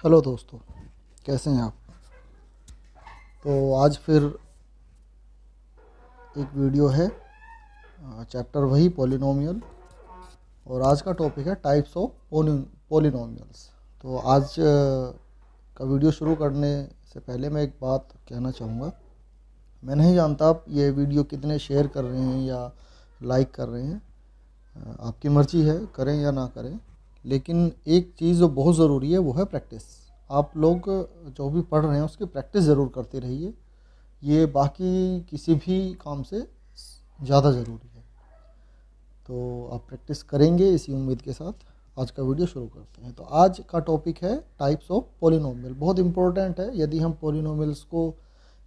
Hello दोस्तों, कैसे हैं आप। तो आज फिर एक वीडियो है, चैप्टर वही पॉलिनोमियल। और आज का टॉपिक है टाइप्स ऑफ पॉलिनोमियल्स। तो आज का वीडियो शुरू करने से पहले मैं एक बात कहना चाहूँगा। मैं नहीं जानता आप ये वीडियो कितने शेयर कर रहे हैं या लाइक कर रहे हैं। आपकी मर्ज़ी है, करें या ना करें। लेकिन एक चीज़ जो बहुत ज़रूरी है वो है प्रैक्टिस। आप लोग जो भी पढ़ रहे हैं उसकी प्रैक्टिस ज़रूर करते रहिए। ये बाकी किसी भी काम से ज़्यादा ज़रूरी है। तो आप प्रैक्टिस करेंगे इसी उम्मीद के साथ आज का वीडियो शुरू करते हैं। तो आज का टॉपिक है टाइप्स ऑफ पॉलिनोमियल। बहुत इम्पोर्टेंट है। यदि हम पॉलिनोमियल्स को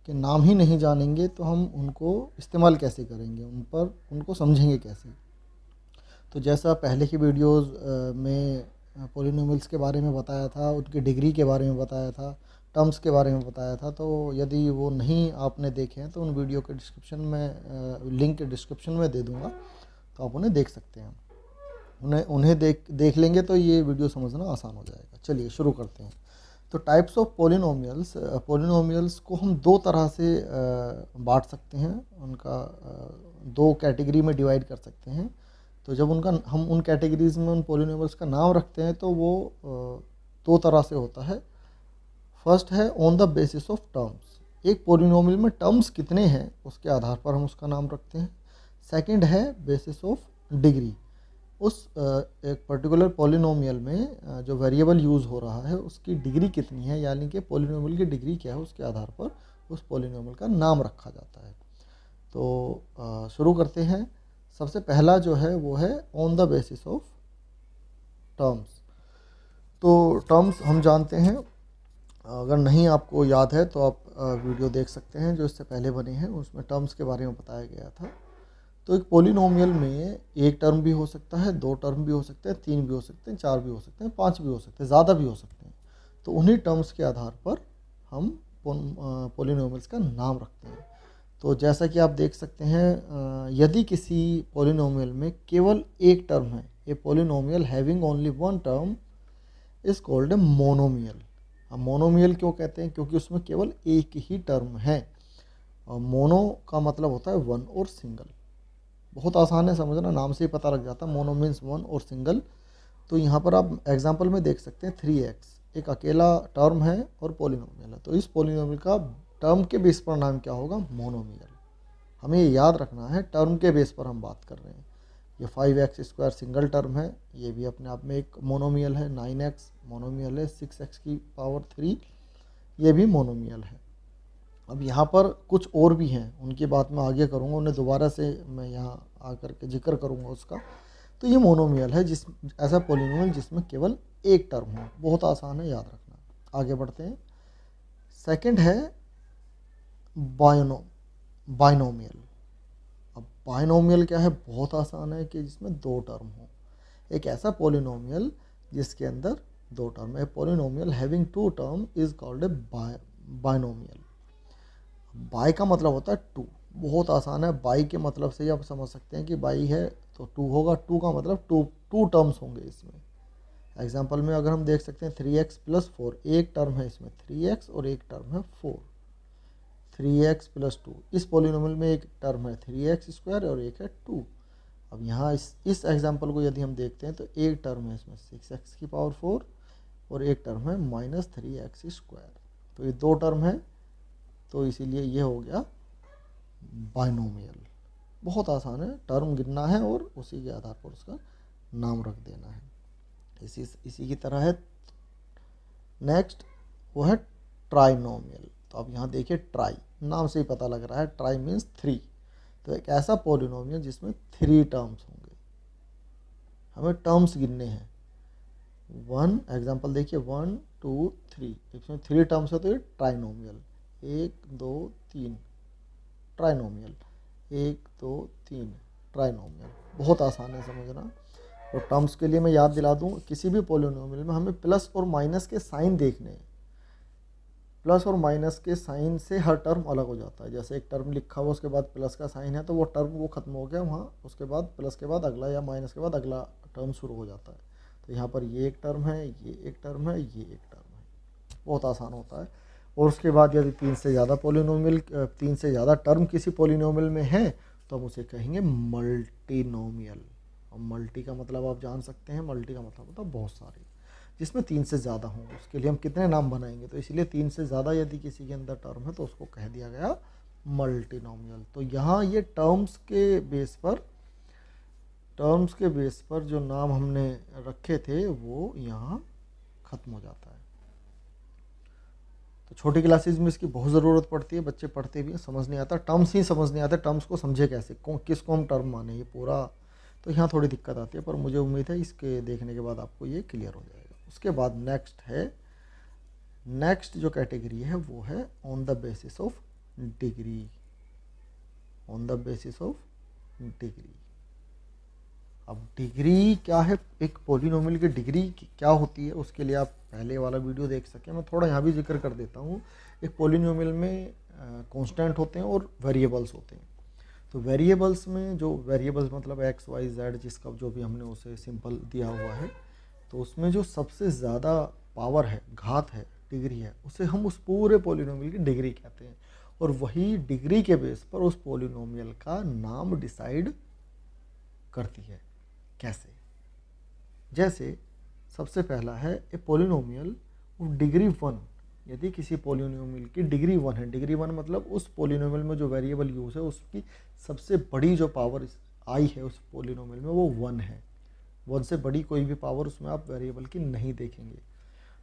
के नाम ही नहीं जानेंगे तो हम उनको इस्तेमाल कैसे करेंगे, उनको समझेंगे कैसे। तो जैसा पहले की वीडियोस में पॉलिनोमियल्स के बारे में बताया था, उनकी डिग्री के बारे में बताया था, टर्म्स के बारे में बताया था। तो यदि वो नहीं आपने देखे हैं तो उन वीडियो के डिस्क्रिप्शन में लिंक डिस्क्रिप्शन में दे दूँगा, तो आप उन्हें देख सकते हैं। उन्हें देख लेंगे तो ये वीडियो समझना आसान हो जाएगा। चलिए शुरू करते हैं। तो टाइप्स ऑफ पॉलिनोमियल्स को हम दो तरह से बांट सकते हैं। उनका दो कैटेगरी में डिवाइड कर सकते हैं। तो जब हम उन कैटेगरीज़ में उन पॉलिनोमियल्स का नाम रखते हैं तो वो दो तरह से होता है। फर्स्ट है on the basis of terms. एक पॉलिनोमियल में टर्म्स कितने हैं उसके आधार पर हम उसका नाम रखते हैं। सेकंड है बेसिस ऑफ डिग्री। उस एक पर्टिकुलर पॉलिनोमियल में जो वेरिएबल यूज़ हो रहा है उसकी डिग्री कितनी है, यानी कि पॉलिनोमियल की डिग्री क्या है, उसके आधार पर उस पॉलिनोमियल का नाम रखा जाता है। तो शुरू करते हैं। सबसे पहला जो है वो है on the basis of terms. तो टर्म्स हम जानते हैं। अगर नहीं आपको याद है तो आप वीडियो देख सकते हैं जो इससे पहले बने हैं, उसमें टर्म्स के बारे में बताया गया था। तो एक पॉलिनोमियल में एक टर्म भी हो सकता है, दो टर्म भी हो सकते हैं, तीन भी हो सकते हैं, चार भी हो सकते हैं, पांच भी हो सकते हैं, ज़्यादा भी हो सकते हैं। तो उन्हीं टर्म्स के आधार पर हम पॉलिनोमियल्स का नाम रखते हैं। तो जैसा कि आप देख सकते हैं, यदि किसी पॉलिनोमियल में केवल एक टर्म है, a polynomial having only one term is called a monomial. हम मोनोमियल क्यों कहते हैं? क्योंकि उसमें केवल एक ही टर्म है। और मोनो का मतलब होता है वन और सिंगल। बहुत आसान है समझना, नाम से ही पता लग जाता है। मोनो मीन्स वन और सिंगल। तो यहाँ पर आप एग्जांपल में देख सकते हैं 3x एक अकेला टर्म है और पॉलिनोमियल है। तो इस पॉलिनोमियल का टर्म के बेस पर नाम क्या होगा? मोनोमियल। हमें ये याद रखना है, टर्म के बेस पर हम बात कर रहे हैं। ये 5x² सिंगल टर्म है, ये भी अपने आप में एक मोनोमियल है। 9x मोनोमियल है। 6x⁻³ ये भी मोनोमियल है। अब यहाँ पर कुछ और भी हैं, उनकी बात मैं आगे करूँगा, उन्हें दोबारा से मैं यहाँ आकर के जिक्र करूँगा उसका। तो ये मोनोमियल है, ऐसा पॉलिनोमियल जिसमें केवल एक टर्म हो। बहुत आसान है, याद रखना। आगे बढ़ते हैं। सेकंड है बाइनोमियल। अब बाइनोमियल क्या है? बहुत आसान है कि जिसमें दो टर्म हो। एक ऐसा पॉलिनोमियल जिसके अंदर दो टर्म है। Polynomial having two term is called a binomial. Bi का मतलब होता है टू। बहुत आसान है। बाई के मतलब से ही आप समझ सकते हैं कि बाई है तो टू होगा। टू का मतलब टू टर्म्स होंगे इसमें। एग्जांपल में अगर हम देख सकते हैं 3x+4, एक टर्म है इसमें 3x और एक टर्म है 4। 3x+2, इस पॉलिनोमियल में एक टर्म है 3x² और एक है 2। अब यहाँ इस एग्जांपल को यदि हम देखते हैं तो एक टर्म है इसमें 6x⁴ और एक टर्म है -3x²। तो ये दो टर्म है, तो इसीलिए ये हो गया बाइनोमियल। बहुत आसान है, टर्म गिनना है और उसी के आधार पर उसका नाम रख देना है। इसी की तरह है नेक्स्ट, वो है ट्राइनोमियल। तो अब यहाँ देखिए, ट्राई नाम से ही पता लग रहा है, ट्राई मीन्स 3। तो एक ऐसा पॉलिनोमियल जिसमें 3 टर्म्स होंगे। हमें टर्म्स गिनने हैं। एग्जांपल देखिए 1 2 3, इसमें 3 टर्म्स है तो ये ट्राइनोमियल। 1 2 3 ट्राइनोमियल। 1 2 3 ट्राइनोमियल। बहुत आसान है समझना। और टर्म्स के लिए मैं याद दिला दूं, किसी भी पॉलिनोमियल में हमें प्लस और माइनस के साइन देखने हैं। प्लस और माइनस के साइन से हर टर्म अलग हो जाता है। जैसे एक टर्म लिखा हुआ उसके बाद प्लस का साइन है तो वो टर्म वो खत्म हो गया वहाँ, उसके बाद प्लस के बाद अगला या माइनस के बाद अगला टर्म शुरू हो जाता है। तो यहाँ पर ये एक टर्म है, ये एक टर्म है, ये एक टर्म है। बहुत आसान होता है। और उसके बाद यदि 3 से ज़्यादा पॉलिनोमियल 3 से ज़्यादा टर्म किसी पॉलिनोमियल में है तो हम उसे कहेंगे मल्टीनोमियल। और मल्टी का मतलब आप जान सकते हैं, मल्टी का मतलब होता है बहुत सारे, जिसमें 3 से ज़्यादा हों। उसके लिए हम कितने नाम बनाएंगे, तो इसलिए 3 से ज़्यादा यदि किसी के अंदर टर्म है तो उसको कह दिया गया मल्टीनोमियल। तो यहाँ ये टर्म्स के बेस पर जो नाम हमने रखे थे वो यहाँ ख़त्म हो जाता है। तो छोटी क्लासेज में इसकी बहुत ज़रूरत पड़ती है, बच्चे पढ़ते भी हैं, समझ नहीं आता, टर्म्स ही समझ नहीं आते, टर्म्स को समझे कैसे, किसको हम टर्म माने, ये पूरा, तो यहाँ थोड़ी दिक्कत आती है। पर मुझे उम्मीद है इसके देखने के बाद आपको ये क्लियर हो जाएगा। उसके बाद नेक्स्ट जो कैटेगरी है वो है on the basis of degree. On the basis of degree. अब डिग्री क्या है, एक पॉलिनोमियल की डिग्री क्या होती है, उसके लिए आप पहले वाला वीडियो देख सकें, मैं थोड़ा यहाँ भी जिक्र कर देता हूँ। एक पॉलिनोमियल में कांस्टेंट होते हैं और वेरिएबल्स होते हैं। तो वेरिएबल्स में जो वेरिएबल्स मतलब एक्स वाई जेड, जिसका जो भी हमने उसे सिंपल दिया हुआ है, तो उसमें जो सबसे ज़्यादा पावर है, घात है, डिग्री है, उसे हम उस पूरे पॉलिनोमियल की डिग्री कहते हैं। और वही डिग्री के बेस पर उस पॉलिनोमियल का नाम डिसाइड करती है। कैसे? जैसे सबसे पहला है ए पॉलिनोमियल ऑफ डिग्री 1। यदि किसी पॉलिनोमियल की डिग्री 1 है, डिग्री 1 मतलब उस पॉलिनोमियल में जो वेरिएबल यूज़ है उसकी सबसे बड़ी जो पावर आई है उस पॉलिनोमियल में वो 1 है। 1 से बड़ी कोई भी पावर उसमें आप वेरिएबल की नहीं देखेंगे,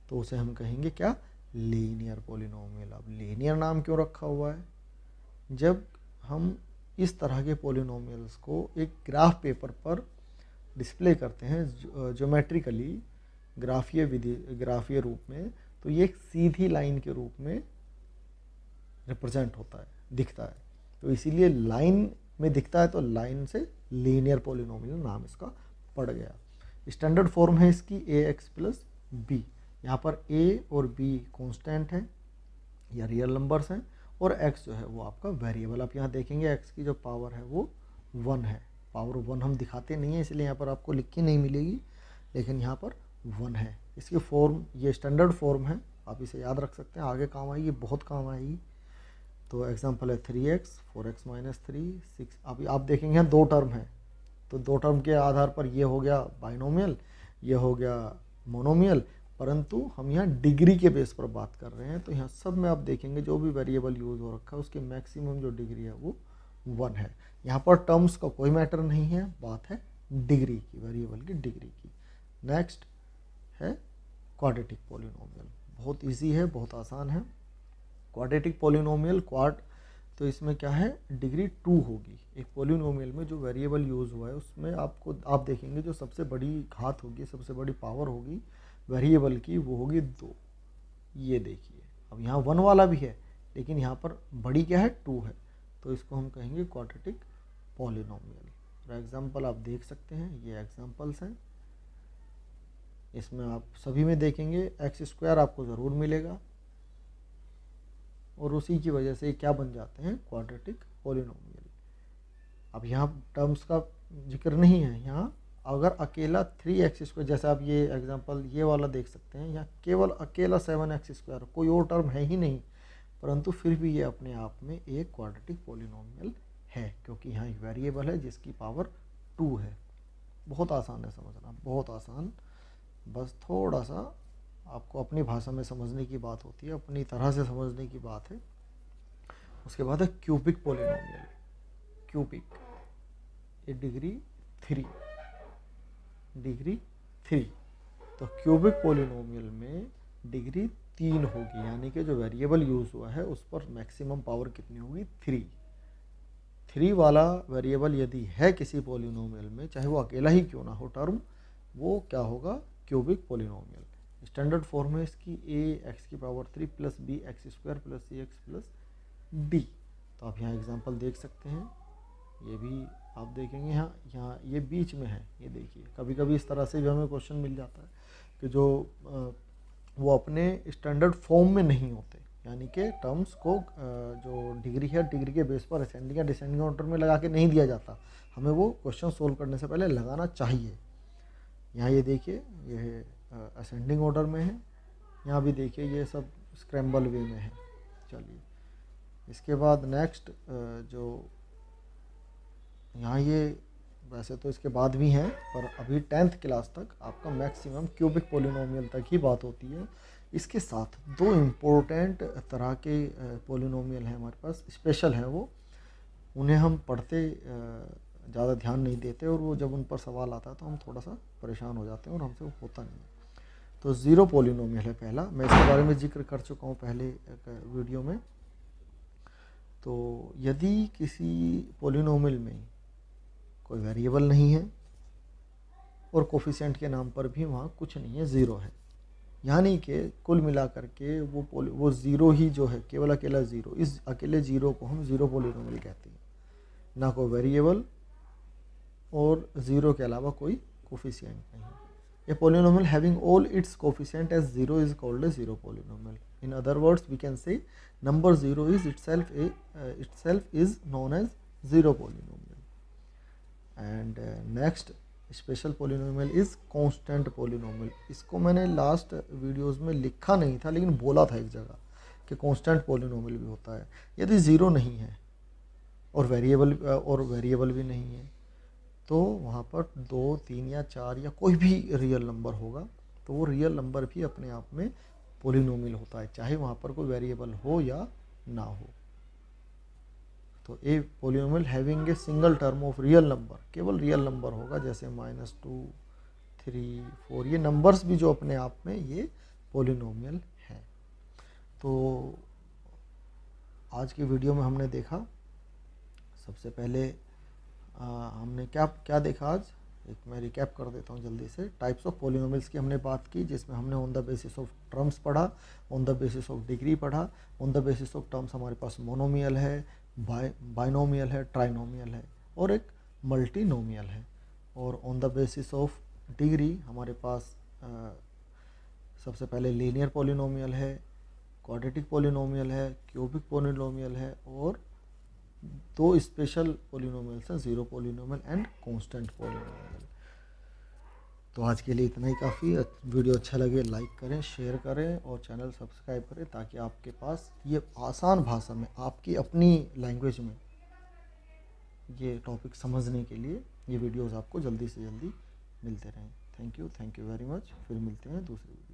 तो उसे हम कहेंगे क्या, लीनियर पॉलिनोमियल। अब लीनियर नाम क्यों रखा हुआ है? जब हम इस तरह के पॉलिनोमियल्स को एक ग्राफ पेपर पर डिस्प्ले करते हैं ज्योमेट्रिकली, ग्राफीय रूप में, तो ये एक सीधी लाइन के रूप में रिप्रेजेंट होता है, दिखता है। तो इसीलिए लाइन में दिखता है, तो लाइन से लीनियर पॉलिनोमियल नाम इसका पड़ गया। स्टैंडर्ड फॉर्म है इसकी ax प्लस बी। यहाँ पर a और b कांस्टेंट है या रियल नंबर्स हैं, और x जो है वो आपका वेरिएबल। आप यहाँ देखेंगे x की जो पावर है वो 1 है। पावर 1 हम दिखाते नहीं है, इसलिए यहाँ पर आपको लिखी नहीं मिलेगी, लेकिन यहाँ पर 1 है। इसकी फॉर्म ये स्टैंडर्ड फॉर्म है, आप इसे याद रख सकते हैं, आगे काम आएगी, बहुत काम आएगी। तो एग्जांपल है 3x, 4x माइनस 3, 6। अभी आप देखेंगे यहाँ 2 टर्म है, तो 2 टर्म के आधार पर ये हो गया बाइनोमियल, ये हो गया मोनोमियल, परंतु हम यहाँ डिग्री के बेस पर बात कर रहे हैं। तो यहाँ सब में आप देखेंगे जो भी वेरिएबल यूज़ हो रखा है उसकी मैक्सिमम जो डिग्री है वो 1 है। यहाँ पर टर्म्स का कोई मैटर नहीं है, बात है डिग्री की, वेरिएबल की डिग्री की। नेक्स्ट है क्वाड्रेटिक पॉलिनोमियल। बहुत इजी है, बहुत आसान है। क्वाड्रेटिक पॉलिनोमियल तो इसमें क्या है, डिग्री 2 होगी। एक पॉलिनोमियल में जो वेरिएबल यूज़ हुआ है उसमें आप देखेंगे जो सबसे बड़ी घात होगी, सबसे बड़ी पावर होगी वेरिएबल की, वो होगी 2। ये देखिए, अब यहाँ 1 वाला भी है, लेकिन यहाँ पर बड़ी क्या है, 2 है, तो इसको हम कहेंगे क्वाड्रेटिक पॉलिनोमियल। और एग्जाम्पल आप देख सकते हैं, ये एग्जाम्पल्स हैं। इसमें आप सभी में देखेंगे x² आपको ज़रूर मिलेगा, और उसी की वजह से क्या बन जाते हैं, क्वाड्रेटिक पॉलिनोमियल। अब यहाँ टर्म्स का जिक्र नहीं है, यहाँ अगर अकेला 3x², जैसे आप ये एग्जांपल ये वाला देख सकते हैं, यहाँ केवल अकेला 7x², कोई और टर्म है ही नहीं, परंतु फिर भी ये अपने आप में एक क्वाड्रेटिक पॉलिनोमियल है, क्योंकि यहाँ एक वेरिएबल है जिसकी पावर 2 है। बहुत आसान है समझना, बहुत आसान, बस थोड़ा सा आपको अपनी भाषा में समझने की बात होती है, अपनी तरह से समझने की बात है। उसके बाद है क्यूबिक पॉलिनोमियल। क्यूबिक, ये डिग्री 3। तो क्यूबिक पॉलिनोमियल में डिग्री 3 होगी, यानी कि जो वेरिएबल यूज़ हुआ है उस पर मैक्सिमम पावर कितनी होगी, 3 वाला वेरिएबल यदि है किसी पॉलिनोमियल में, चाहे वो अकेला ही क्यों ना हो टर्म, वो क्या होगा, क्यूबिक पॉलिनोमियल। स्टैंडर्ड फॉर्म है इसकी ax की power 3 plus b x² plus cx plus d। तो आप यहाँ एग्जांपल देख सकते हैं, ये भी आप देखेंगे यहाँ ये बीच में है। ये देखिए, कभी कभी इस तरह से भी हमें क्वेश्चन मिल जाता है कि जो वो अपने स्टैंडर्ड फॉर्म में नहीं होते, यानी कि टर्म्स को जो डिग्री है, डिग्री के बेस पर असेंडिंग या डिसेंडिंग ऑर्डर में लगा के नहीं दिया जाता, हमें वो क्वेश्चन सोल्व करने से पहले लगाना चाहिए। यहाँ ये देखिए, ये असेंडिंग ऑर्डर में है, यहाँ भी देखिए ये सब स्क्रैम्बल वे में है। चलिए इसके बाद नेक्स्ट जो यहाँ ये वैसे तो इसके बाद भी हैं, पर अभी 10th क्लास तक आपका मैक्सिमम क्यूबिक पोलिनोमियल तक ही बात होती है। इसके साथ दो इम्पोर्टेंट तरह के पोलिनोमियल हैं हमारे पास, स्पेशल हैं वो, उन्हें हम पढ़ते ज़्यादा ध्यान नहीं देते, और वो जब उन पर सवाल आता है तो हम थोड़ा सा परेशान हो जाते हैं और हमसे वो होता नहीं है। तो ज़ीरो पोलिनोमियल है पहला, मैं इसके बारे में जिक्र कर चुका हूँ पहले वीडियो में। तो यदि किसी पोलिनोमियल में कोई वेरिएबल नहीं है और कोफिशिएंट के नाम पर भी वहाँ कुछ नहीं है, ज़ीरो है, यानी कि कुल मिलाकर के वो ज़ीरो ही जो है, केवल अकेला ज़ीरो, इस अकेले ज़ीरो को हम ज़ीरो पोलिनोमियल कहते हैं। ना कोई वेरिएबल और ज़ीरो के अलावा कोई कोफिशिएंट नहीं है। A polynomial having all its coefficient as 0 is called a zero polynomial. In other words, we can say number 0 is itself is known as zero polynomial. And next special polynomial is constant polynomial. इसको मैंने last videos में लिखा नहीं था, लेकिन बोला था एक जगह कि constant polynomial भी होता है यदि ज़ीरो नहीं है और वेरिएबल भी नहीं है, तो वहाँ पर 2, 3 या 4 या कोई भी रियल नंबर होगा, तो वो रियल नंबर भी अपने आप में पोलिनोमियल होता है, चाहे वहाँ पर कोई वेरिएबल हो या ना हो। तो a polynomial having a single term of real number, केवल रियल नंबर होगा, जैसे -2, 3, 4, ये नंबर्स भी जो अपने आप में ये पोलिनोमियल है। तो आज की वीडियो में हमने देखा, सबसे पहले हमने क्या देखा आज, एक मैं रिकैप कर देता हूँ जल्दी से। टाइप्स ऑफ पोलिनोमियल्स की हमने बात की, जिसमें हमने on the basis of terms पढ़ा, on the basis of degree पढ़ा। On the basis of terms हमारे पास मोनोमियल है, बाइनोमियल है, ट्राइनोमियल है और एक मल्टीनोमियल है। और on the basis of degree हमारे पास सबसे पहले लीनियर पोलिनोमियल है, क्वाड्रेटिक पोलिनोमियल है, क्यूबिक पोलिनोमियल है, और दो स्पेशल पोलिनोमियल्स हैं, zero polynomial and constant polynomial. तो आज के लिए इतना ही काफ़ी। वीडियो अच्छा लगे लाइक करें, शेयर करें और चैनल सब्सक्राइब करें, ताकि आपके पास ये आसान भाषा में, आपकी अपनी लैंग्वेज में ये टॉपिक समझने के लिए ये वीडियोस आपको जल्दी से जल्दी मिलते रहें। Thank you very much. फिर मिलते हैं दूसरी वीडियो।